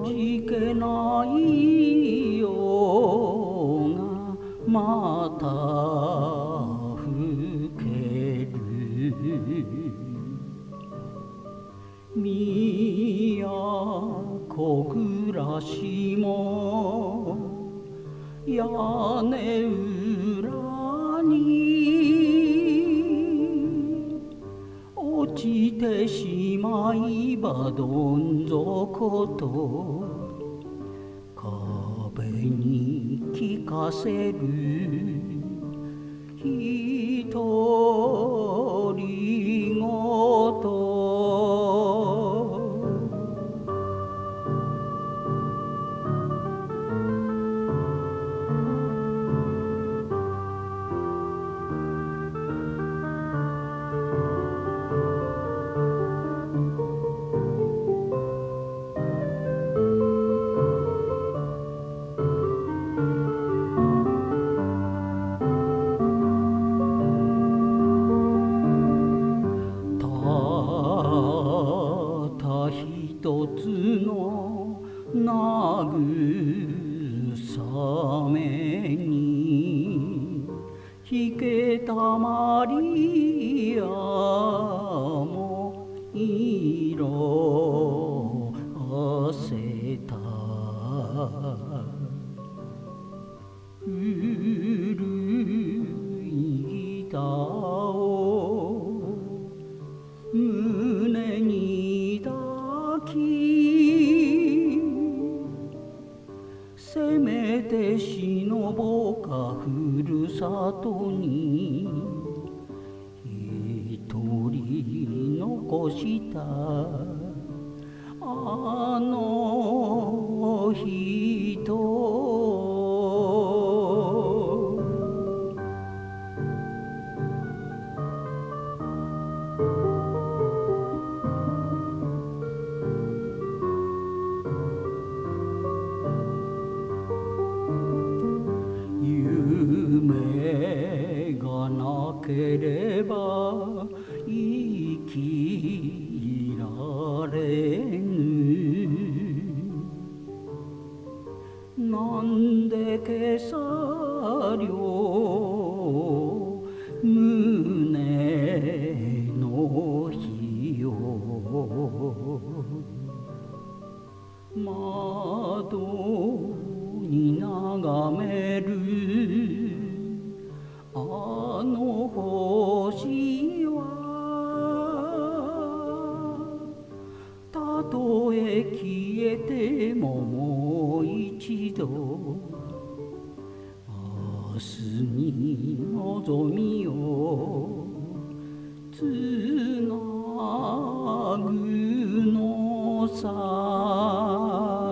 じけないようがまた吹ける都暮らしも屋根裏に落ちてしまえばどん底と壁に聞かせる独り言一つの慰めに引けたマリアも色あせた古いギターを胸に抱きせめて忍ぼうかふるさとに一人残したあの人夢がなければ生きられぬなんで今朝両胸の火を窓に眺めるあの星はたとえ消えてももう一度明日に望みをつなぐのさ